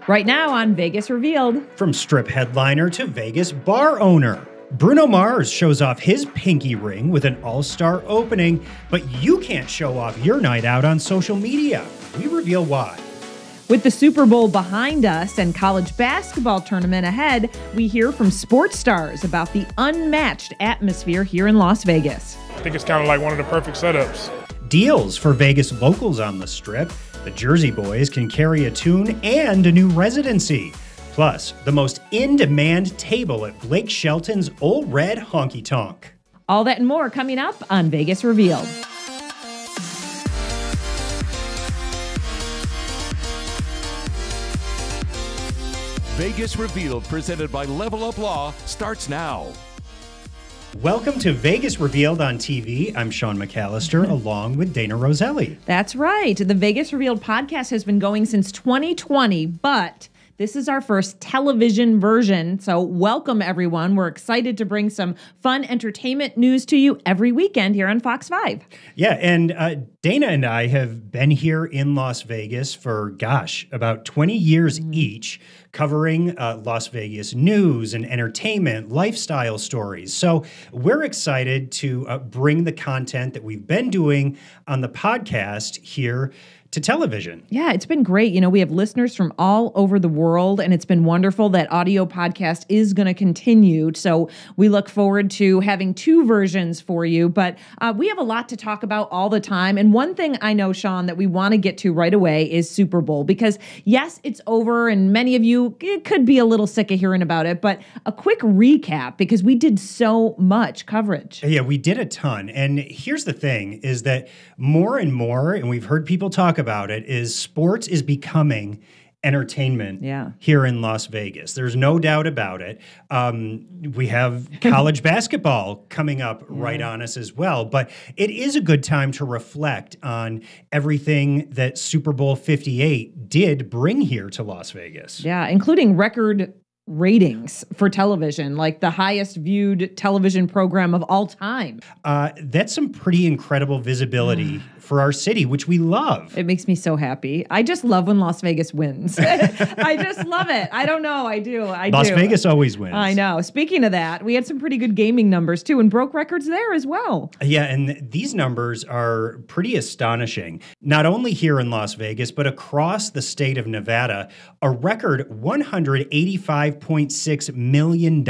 Right now on Vegas Revealed. From strip headliner to Vegas bar owner, Bruno Mars shows off his pinky ring with an all-star opening, but you can't show off your night out on social media. We reveal why. With the Super Bowl behind us and college basketball tournament ahead, we hear from sports stars about the unmatched atmosphere here in Las Vegas. I think it's kind of like one of the perfect setups. Deals for Vegas locals on the Strip. The Jersey Boys can carry a tune and a new residency. Plus, the most in-demand table at Blake Shelton's Old Red Honky Tonk. All that and more coming up on Vegas Revealed. Vegas Revealed, presented by Level Up Law, starts now. Welcome to Vegas Revealed on TV. I'm Sean McAllister, along with Dana Roselli. That's right. The Vegas Revealed podcast has been going since 2020, but this is our first television version. So welcome, everyone. We're excited to bring some fun entertainment news to you every weekend here on Fox 5. Yeah, and Dana and I have been here in Las Vegas for, about 20 years each, covering Las Vegas news and entertainment, lifestyle stories. So we're excited to bring the content that we've been doing on the podcast here to television. Yeah, it's been great. You know, we have listeners from all over the world, and it's been wonderful. That audio podcast is going to continue. So we look forward to having two versions for you. But we have a lot to talk about all the time. And one thing I know, Sean, that we want to get to right away is Super Bowl. Because yes, it's over, and many of you could be a little sick of hearing about it. But a quick recap, because we did so much coverage. Yeah, we did a ton. And here's the thing, is that more and more, and we've heard people talk about it, is sports is becoming entertainment here in Las Vegas. There's no doubt about it. We have college basketball coming up right on us as well. But it is a good time to reflect on everything that Super Bowl LVIII did bring here to Las Vegas. Yeah, including record ratings for television, like the highest viewed television program of all time. That's some pretty incredible visibility for our city, which we love. It makes me so happy. I just love when Las Vegas wins. I just love it. I don't know. I do. Las Vegas always wins. I know. Speaking of that, we had some pretty good gaming numbers too, and broke records there as well. Yeah, and these numbers are pretty astonishing. Not only here in Las Vegas, but across the state of Nevada, a record $185.6 million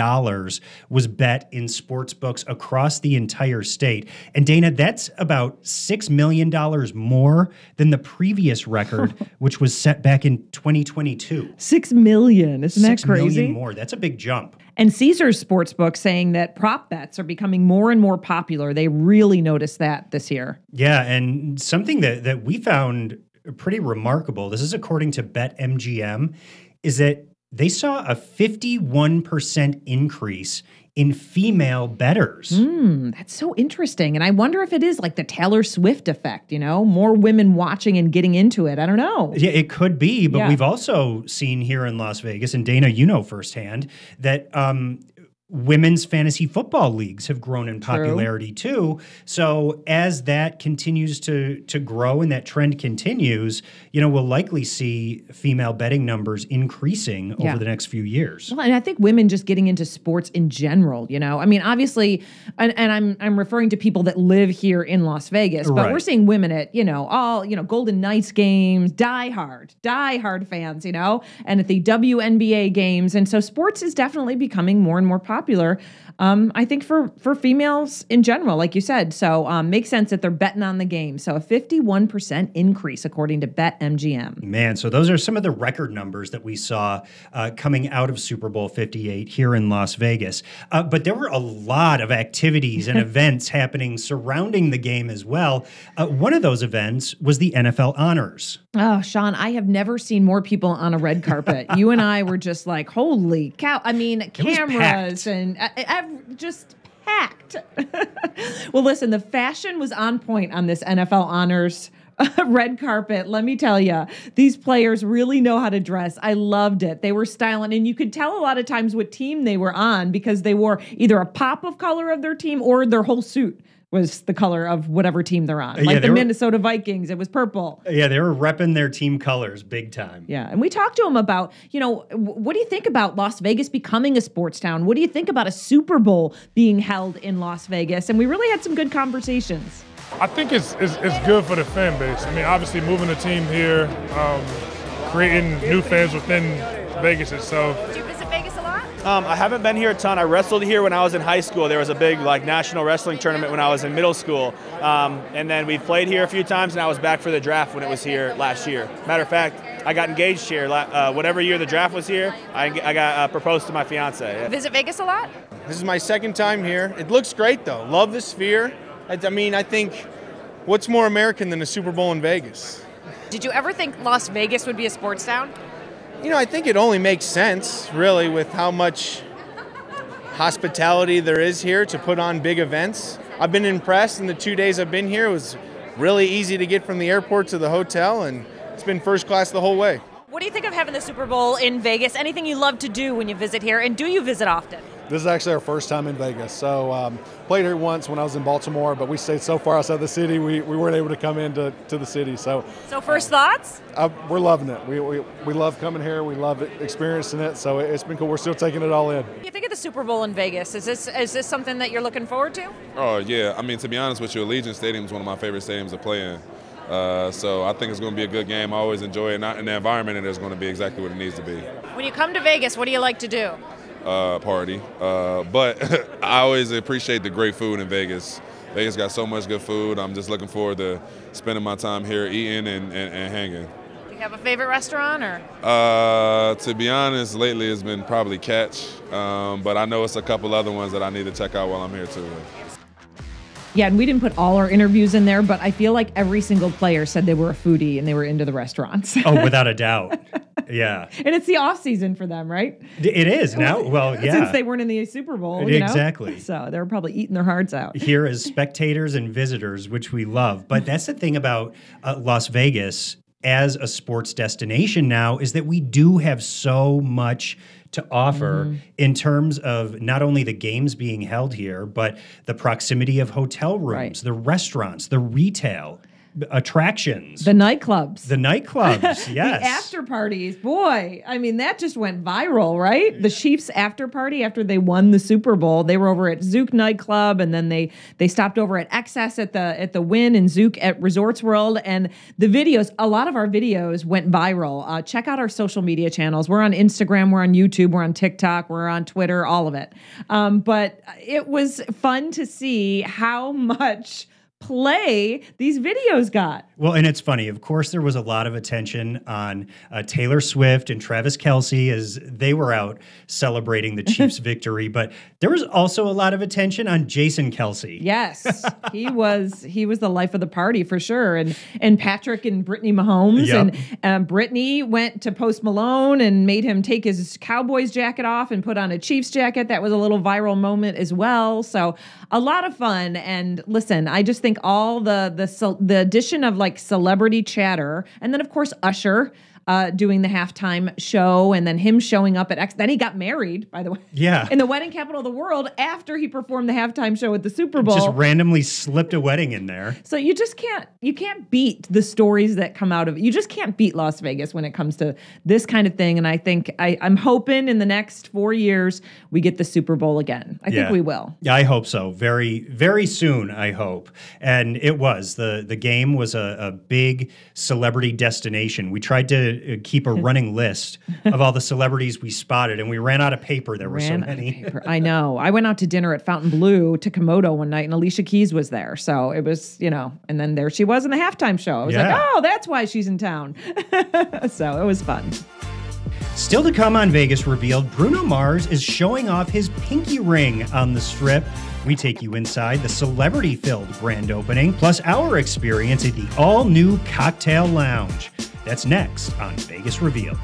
was bet in sports books across the entire state. And Dana, that's about $6 million more than the previous record, which was set back in 2022. 6 million. Isn't that crazy? 6 million more. That's a big jump. And Caesars Sportsbook saying that prop bets are becoming more and more popular. They really noticed that this year. Yeah, and something that we found pretty remarkable, this is according to BetMGM, is that they saw a 51% increase in female bettors. That's so interesting. And I wonder if it is like the Taylor Swift effect, you know, more women watching and getting into it. I don't know. Yeah, it could be. But we've also seen here in Las Vegas, and Dana, you know firsthand, that women's fantasy football leagues have grown in popularity too. So as that continues to grow and that trend continues, you know, we'll likely see female betting numbers increasing over the next few years. Well, and I think women just getting into sports in general, you know, I mean, obviously, and I'm referring to people that live here in Las Vegas, but we're seeing women at, you know, all, you know, Golden Knights games, diehard fans, you know, and at the WNBA games. And so sports is definitely becoming more and more popular. I think for females in general, like you said. So makes sense that they're betting on the game. So a 51% increase according to BetMGM. Man, so those are some of the record numbers that we saw coming out of Super Bowl LVIII here in Las Vegas. But there were a lot of activities and events happening surrounding the game as well. One of those events was the NFL Honors. Oh, Sean, I have never seen more people on a red carpet. You and I were just like, holy cow. I mean, cameras and just packed. Well, listen, the fashion was on point on this NFL Honors red carpet. Let me tell you, these players really know how to dress. I loved it. They were styling, and you could tell a lot of times what team they were on because they wore either a pop of color of their team or their whole suit was the color of whatever team they're on. Like the Minnesota Vikings, it was purple. Yeah, they were repping their team colors big time. Yeah, and we talked to him about, what do you think about Las Vegas becoming a sports town? What do you think about a Super Bowl being held in Las Vegas? And we really had some good conversations. I think it's good for the fan base. I mean, obviously moving the team here, creating new fans within Vegas itself. Did you visit Vegas a lot? I haven't been here a ton. I wrestled here when I was in high school. There was a big national wrestling tournament when I was in middle school. And then we played here a few times, and I was back for the draft when it was here last year. Matter of fact, I got engaged here. Whatever year the draft was here, I got proposed to my fiance. Visit Vegas a lot? This is my second time here. It looks great, though. Love the Sphere. I think what's more American than a Super Bowl in Vegas? Did you ever think Las Vegas would be a sports town? I think it only makes sense, really, with how much hospitality there is here to put on big events. I've been impressed in the 2 days I've been here. It was really easy to get from the airport to the hotel, and it's been first class the whole way. What do you think of having the Super Bowl in Vegas? Anything you love to do when you visit here, and do you visit often? This is actually our first time in Vegas. So played here once when I was in Baltimore, but we stayed so far outside the city, we weren't able to come into the city. So first thoughts? We're loving it. We love coming here. We love experiencing it. So it's been cool. We're still taking it all in. What do you think of the Super Bowl in Vegas? Is this something that you're looking forward to? Oh, yeah. I mean, to be honest with you, Allegiant Stadium is one of my favorite stadiums to play in. So I think it's going to be a good game. I always enjoy it. And the environment in it is going to be exactly what it needs to be. When you come to Vegas, what do you like to do? Party. But I always appreciate the great food in Vegas. Vegas got so much good food. I'm just looking forward to spending my time here eating and hanging. Do you have a favorite restaurant? Or? To be honest, lately it's been probably Catch. But I know it's a couple other ones that I need to check out while I'm here too. Yeah, and we didn't put all our interviews in there, but I feel like every single player said they were a foodie and they were into the restaurants. Oh, without a doubt. Yeah. And it's the off season for them, right? It is now. Well, yeah. Since they weren't in the Super Bowl, exactly. So they were probably eating their hearts out. Here as spectators and visitors, which we love. But that's the thing about Las Vegas as a sports destination now, is that we do have so much to offer in terms of not only the games being held here, but the proximity of hotel rooms, the restaurants, the retail, attractions. The nightclubs. Yes. The after parties. Boy, I mean, that just went viral, right? The Chiefs after party after they won the Super Bowl. They were over at Zouk nightclub, and then they stopped over at Excess at the Wynn and Zouk at Resorts World. And the videos, a lot of our videos went viral. Check out our social media channels. We're on Instagram, we're on YouTube, we're on TikTok, we're on Twitter, all of it. But it was fun to see how much play these videos got. Well, and it's funny. Of course, there was a lot of attention on Taylor Swift and Travis Kelce as they were out celebrating the Chiefs' victory. But there was also a lot of attention on Jason Kelce. Yes, he was the life of the party for sure. And Patrick and Brittany Mahomes. Yep. And Brittany went to Post Malone and made him take his Cowboys jacket off and put on a Chiefs jacket. That was a little viral moment as well. So a lot of fun. And listen, I just think all the addition of like celebrity chatter, and then of course Usher doing the halftime show, and then him showing up at X. Then he got married, by the way. Yeah. In the wedding capital of the world after he performed the halftime show at the Super Bowl. Just randomly slipped a wedding in there. So you can't beat the stories that come out of it. You just can't beat Las Vegas when it comes to this kind of thing. And I think I'm hoping in the next 4 years we get the Super Bowl again. I think we will. Yeah, I hope so. Very, very soon, I hope. And it was. The game was a big celebrity destination. We tried to keep a running list of all the celebrities we spotted, and we ran out of paper. There were so many. I know. I went out to dinner at Fountain Blue to Komodo one night, and Alicia Keys was there. So it was, and then there she was in the halftime show. I was like, oh, that's why she's in town. So it was fun. Still to come on Vegas Revealed, Bruno Mars is showing off his pinky ring on the Strip. We take you inside the celebrity-filled grand opening, plus our experience at the all-new Cocktail Lounge. That's next on Vegas Revealed.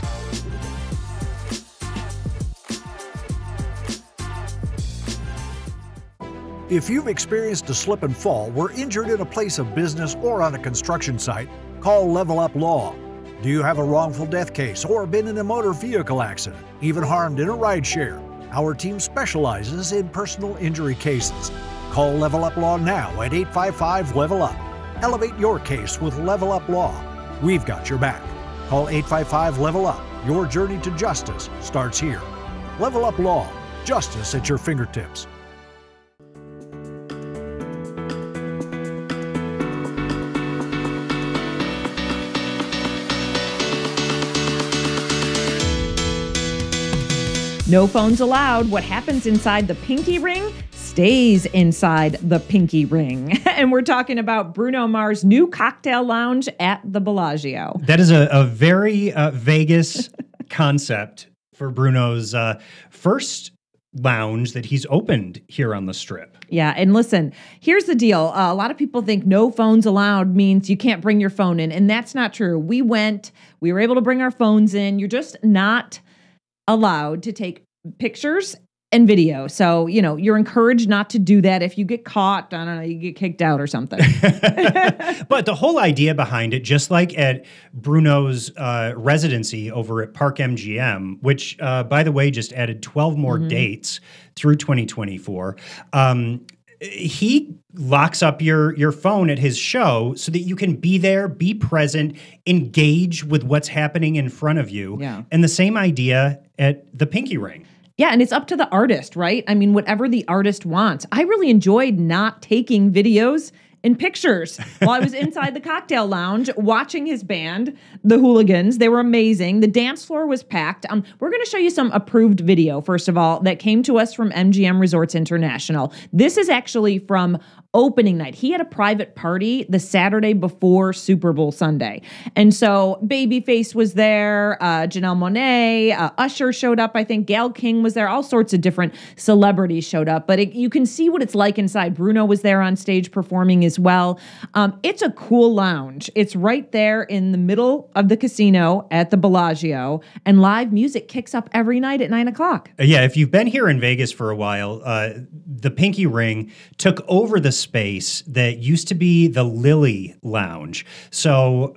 If you've experienced a slip and fall, were injured in a place of business or on a construction site, call Level Up Law. Do you have a wrongful death case or been in a motor vehicle accident, even harmed in a rideshare? Our team specializes in personal injury cases. Call Level Up Law now at 855-LEVEL-UP. Elevate your case with Level Up Law. We've got your back. Call 855-LEVEL-UP. Your journey to justice starts here. Level Up Law. Justice at your fingertips. No phones allowed. What happens inside the pinky ring stays inside the pinky ring. And we're talking about Bruno Mars' new cocktail lounge at the Bellagio. That is a very Vegas concept for Bruno's first lounge that he's opened here on the Strip. Yeah, and listen, here's the deal. A lot of people think no phones allowed means you can't bring your phone in, and that's not true. We were able to bring our phones in. You're just not allowed to take pictures and video. So, you're encouraged not to do that. If you get caught, I don't know, you get kicked out or something. But the whole idea behind it, just like at Bruno's residency over at Park MGM, which, by the way, just added 12 more dates through 2024, he locks up your phone at his show so that you can be there, be present, engage with what's happening in front of you. Yeah. And the same idea at the Pinky Ring. Yeah, and it's up to the artist, right? I mean, whatever the artist wants. I really enjoyed not taking videos and pictures while I was inside the cocktail lounge watching his band, the Hooligans. They were amazing. The dance floor was packed. We're going to show you some approved video, first of all, that came to us from MGM Resorts International. This is actually from opening night. He had a private party the Saturday before Super Bowl Sunday. And so Babyface was there, Janelle Monáe, Usher showed up, I think Gayle King was there, all sorts of different celebrities showed up. But you can see what it's like inside. Bruno was there on stage performing as well. It's a cool lounge. It's right there in the middle of the casino at the Bellagio, and live music kicks up every night at 9 o'clock. Yeah, if you've been here in Vegas for a while, the Pinky Ring took over the space that used to be the Lily Lounge. So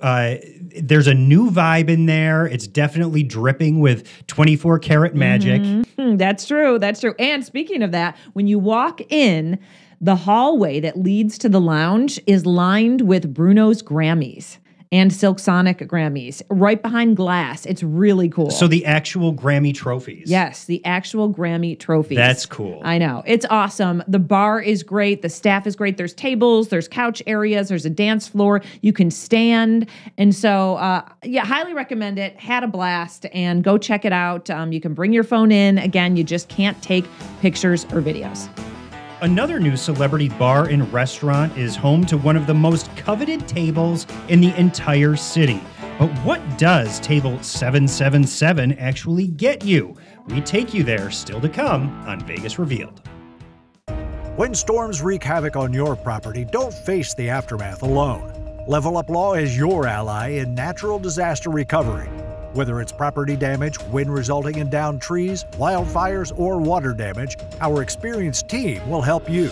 there's a new vibe in there. It's definitely dripping with 24 karat magic. Mm-hmm. That's true. That's true. And speaking of that, when you walk in, the hallway that leads to the lounge is lined with Bruno's Grammys and Silk Sonic Grammys right behind glass. It's really cool. So the actual Grammy trophies. Yes, the actual Grammy trophies. That's cool. I know. It's awesome. The bar is great. The staff is great. There's tables, there's couch areas, there's a dance floor. You can stand. And so, highly recommend it. Had a blast, and go check it out. You can bring your phone in. Again, you just can't take pictures or videos. Another new celebrity bar and restaurant is home to one of the most coveted tables in the entire city. But what does table 777 actually get you? We take you there, still to come on Vegas Revealed. When storms wreak havoc on your property, don't face the aftermath alone. Level Up Law is your ally in natural disaster recovery. Whether it's property damage, wind resulting in downed trees, wildfires, or water damage, our experienced team will help you.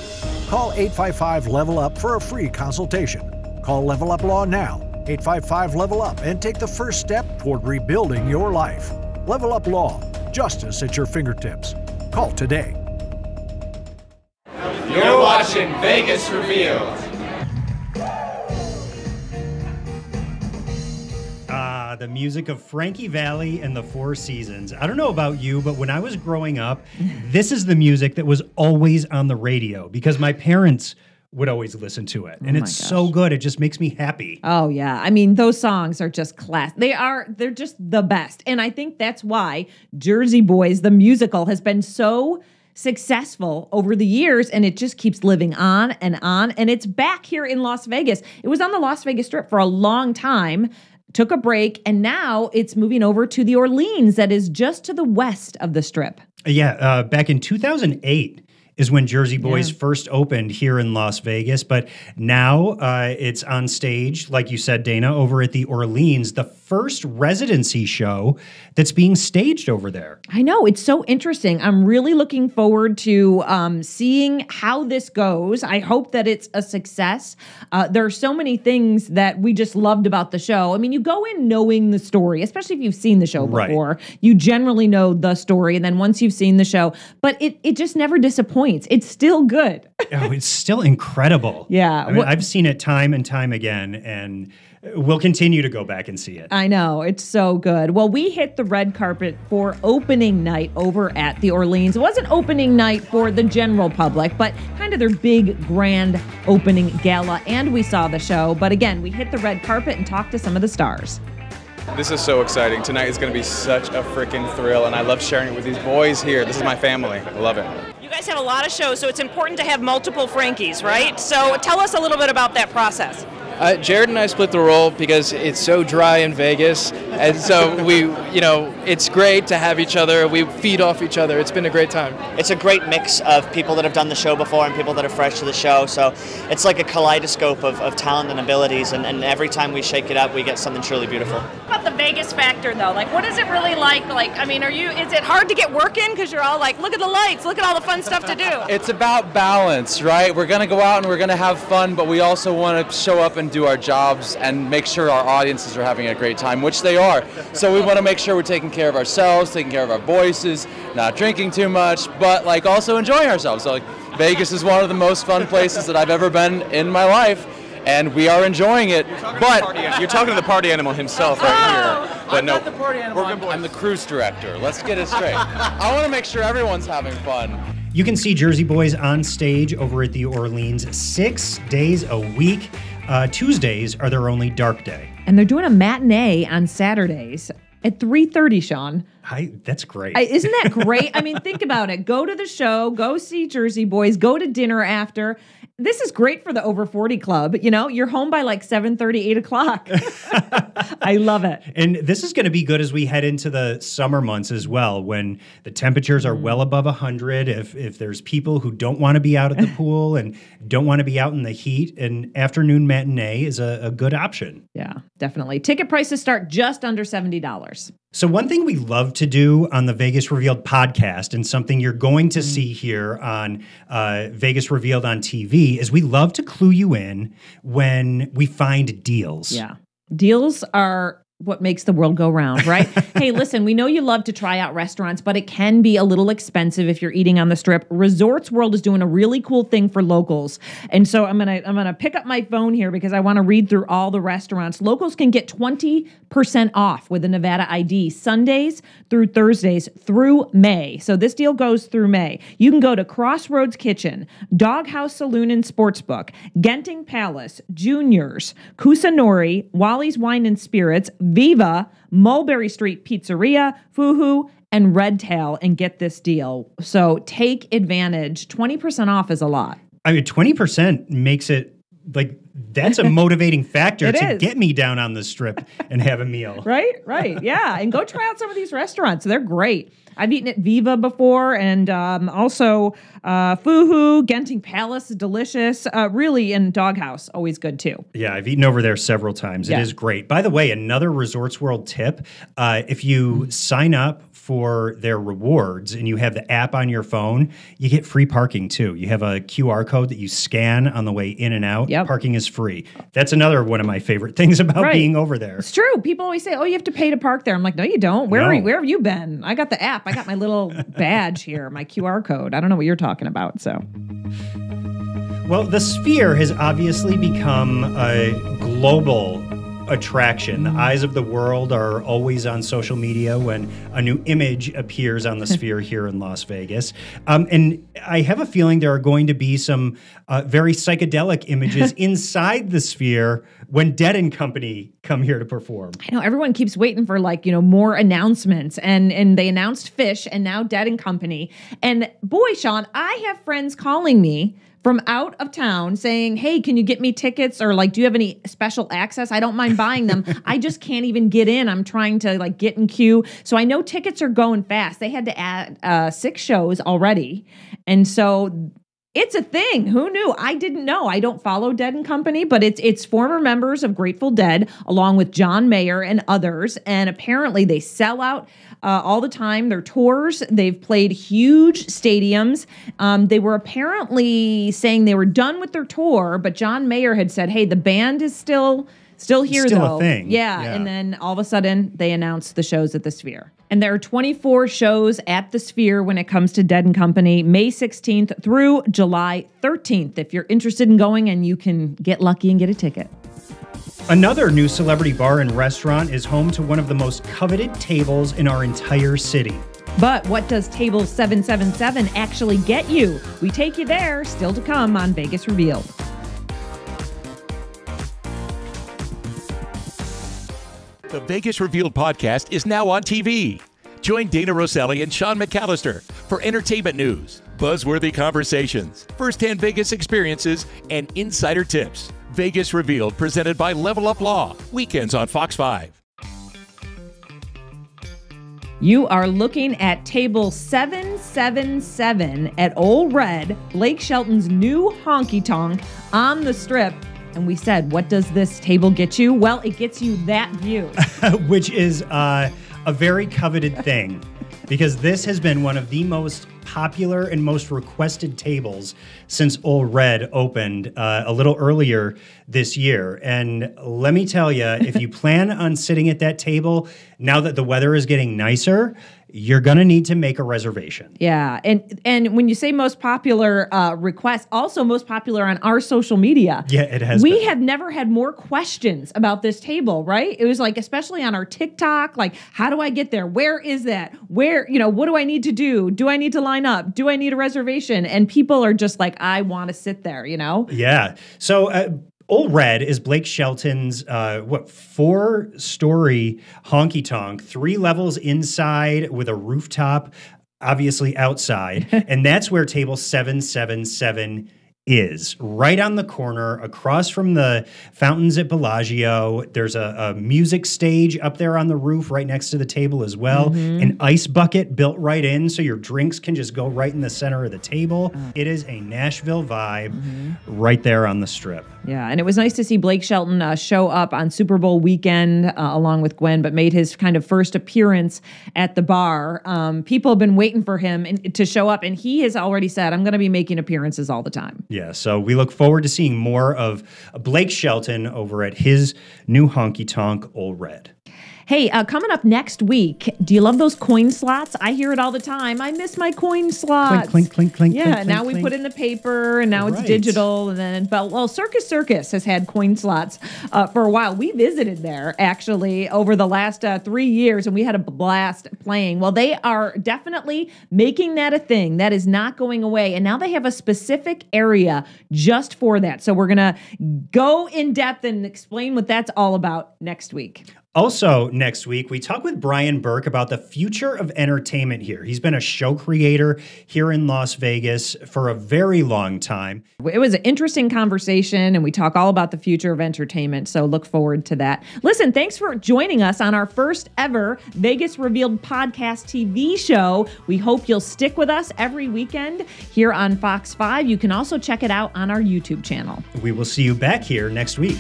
Call 855-LEVEL-UP for a free consultation. Call Level Up Law now, 855-LEVEL-UP, and take the first step toward rebuilding your life. Level Up Law, justice at your fingertips. Call today. You're watching Vegas Revealed. The music of Frankie Valli and the Four Seasons. I don't know about you, but when I was growing up, this is the music that was always on the radio because my parents would always listen to it. And it's so good. It just makes me happy. Oh, yeah. I mean, those songs are just class. They're just the best. And I think that's why Jersey Boys, the musical, has been so successful over the years, and it just keeps living on. And it's back here in Las Vegas. It was on the Las Vegas Strip for a long time, took a break, and now it's moving over to the Orleans that is just to the west of the Strip. Yeah, back in 2008 is when Jersey Boys first opened here in Las Vegas, but now it's on stage, like you said, Dana, over at the Orleans. The first residency show that's being staged over there. I know. It's so interesting. I'm really looking forward to seeing how this goes. I hope that it's a success. There are so many things that we just loved about the show. I mean, you go in knowing the story, especially if you've seen the show before. Right. You generally know the story, and then once you've seen the show, but it just never disappoints. It's still good. Oh, it's still incredible. Yeah. I mean, I've seen it time and time again, and we'll continue to go back and see it. I know. It's so good. Well, we hit the red carpet for opening night over at the Orleans. It wasn't opening night for the general public, but kind of their big, grand opening gala, and we saw the show. But again, we hit the red carpet and talked to some of the stars. This is so exciting. Tonight is going to be such a freaking thrill, and I love sharing it with these boys here. This is my family. I love it. You guys have a lot of shows, so it's important to have multiple Frankies, right? So tell us a little bit about that process. Jared and I split the role because it's so dry in Vegas, and so it's great to have each other. We feed off each other. It's been a great time. It's a great mix of people that have done the show before and people that are fresh to the show, so it's like a kaleidoscope of talent and abilities, and every time we shake it up, we get something truly beautiful. What about the Vegas factor, though? Like, what is it really like? Like, I mean, is it hard to get work in because you're all like, look at the lights, look at all the fun stuff to do? It's about balance, right? We're going to go out and we're going to have fun, but we also want to show up and do our jobs and make sure our audiences are having a great time, which they are. So we want to make sure we're taking care of ourselves, taking care of our voices, not drinking too much, but like also enjoying ourselves. So like Vegas is one of the most fun places that I've ever been in my life, and we are enjoying it. You're talking to the party animal himself right here. But I'm not the party animal. I'm the cruise director. Let's get it straight. I want to make sure everyone's having fun. You can see Jersey Boys on stage over at the Orleans 6 days a week. Tuesdays are their only dark day. And they're doing a matinee on Saturdays at 3:30, Sean. That's great. Isn't that great? I mean, think about it. Go to the show, go see Jersey Boys, go to dinner after. This is great for the over 40 club. You know, you're home by like 7:30, 8 o'clock. I love it. And this is going to be good as we head into the summer months as well, when the temperatures are well above 100. If there's people who don't want to be out at the pool and don't want to be out in the heat, an afternoon matinee is a good option. Yeah, definitely. Ticket prices start just under $70. So one thing we love to do on the Vegas Revealed podcast, and something you're going to see here on Vegas Revealed on TV, is we love to clue you in when we find deals. Yeah. Deals are what makes the world go round, right? Hey, listen, we know you love to try out restaurants, but it can be a little expensive if you're eating on the Strip. Resorts World is doing a really cool thing for locals. And so I'm gonna pick up my phone here because I want to read through all the restaurants. Locals can get 20% off with a Nevada ID Sundays through Thursdays through May. So this deal goes through May. You can go to Crossroads Kitchen, Doghouse Saloon and Sportsbook, Genting Palace, Juniors, Kusanori, Wally's Wine and Spirits, Viva, Mulberry Street Pizzeria, Fuhu, and Red Tail, and get this deal. So take advantage. 20% off is a lot. I mean, 20% makes it like, that's a motivating factor to get me down on the Strip and have a meal. Right. Yeah. And go try out some of these restaurants. They're great. I've eaten at Viva before, and also Fuhu, Genting Palace is delicious. Really, and Doghouse, always good too. Yeah, I've eaten over there several times. It is great. By the way, another Resorts World tip, if you sign up for their rewards and you have the app on your phone, you get free parking too. You have a QR code that you scan on the way in and out. Yep. Parking is free. That's another one of my favorite things about being over there. It's true. People always say, oh, you have to pay to park there. I'm like, no, you don't. Where have you been? I got the app. I got my little badge here, my QR code. I don't know what you're talking about. So, well, the Sphere has obviously become a global attraction. The eyes of the world are always on social media when a new image appears on the Sphere here in Las Vegas. And I have a feeling there are going to be some very psychedelic images inside the Sphere when Dead & Company come here to perform. I know everyone keeps waiting for more announcements, and they announced Fish and now Dead & Company. And boy, Sean, I have friends calling me from out of town saying, hey, can you get me tickets? Or do you have any special access? I don't mind buying them. I just can't even get in. I'm trying to get in queue. So I know tickets are going fast. They had to add 6 shows already. And so It's a thing. Who knew? I didn't know. I don't follow Dead and Company, but it's former members of Grateful Dead along with John Mayer and others. And apparently they sell out all the time. Their tours, they've played huge stadiums. They were apparently saying they were done with their tour, but John Mayer had said, hey, the band is still here, though. A thing. Yeah. And then all of a sudden they announced the shows at the Sphere. And there are 24 shows at the Sphere when it comes to Dead and Company, May 16th through July 13th. If you're interested in going, and you can get lucky and get a ticket. Another new celebrity bar and restaurant is home to one of the most coveted tables in our entire city. But what does Table 777 actually get you? We take you there, still to come on Vegas Revealed. The Vegas Revealed podcast is now on TV. Join Dana Rosselli and Sean McAllister for entertainment news, buzzworthy conversations, first-hand Vegas experiences, and insider tips. Vegas Revealed, presented by Level Up Law. Weekends on Fox 5. You are looking at Table 777 at Ole Red, Blake Shelton's new honky-tonk on the Strip. And we said, what does this table get you? Well, it gets you that view. Which is a very coveted thing, because this has been one of the most popular and most requested tables since Ole Red opened a little earlier this year. And let me tell you, if you plan on sitting at that table, now that the weather is getting nicer, you're going to need to make a reservation. Yeah. And when you say most popular request, also most popular on our social media. Yeah, it has We been. have never had more questions about this table, right? It was like, especially on our TikTok, like, how do I get there? Where is that? Where, what do I need to do? Do I need to line up? Do I need a reservation? And people are just like, I want to sit there, Yeah. So, Ole Red is Blake Shelton's, 4-story honky-tonk, 3 levels inside with a rooftop, obviously outside. And that's where Table 777 is, right on the corner, across from the fountains at Bellagio. There's a music stage up there on the roof right next to the table as well. Mm-hmm. An ice bucket built right in, so your drinks can just go right in the center of the table. It is a Nashville vibe right there on the Strip. Yeah, and it was nice to see Blake Shelton show up on Super Bowl weekend along with Gwen, but made his kind of first appearance at the bar. People have been waiting for him to show up, and he has already said, I'm going to be making appearances all the time. Yeah, so we look forward to seeing more of Blake Shelton over at his new honky-tonk, Ole Red. Hey, coming up next week, do you love those coin slots? I hear it all the time. I miss my coin slots. Clink, clink, clink, yeah, clink, now clink, we clink. put in the paper, and now it's digital. And then, well, Circus Circus has had coin slots for a while. We visited there, actually, over the last 3 years, and we had a blast playing. Well, they are definitely making that a thing. That is not going away. And now they have a specific area just for that. So we're going to go in depth and explain what that's all about next week. Also, next week, we talk with Brian Burke about the future of entertainment here. He's been a show creator here in Las Vegas for a very long time. It was an interesting conversation, and we talk all about the future of entertainment, so look forward to that. Listen, thanks for joining us on our first ever Vegas Revealed podcast TV show. We hope you'll stick with us every weekend here on Fox 5. You can also check it out on our YouTube channel. We will see you back here next week.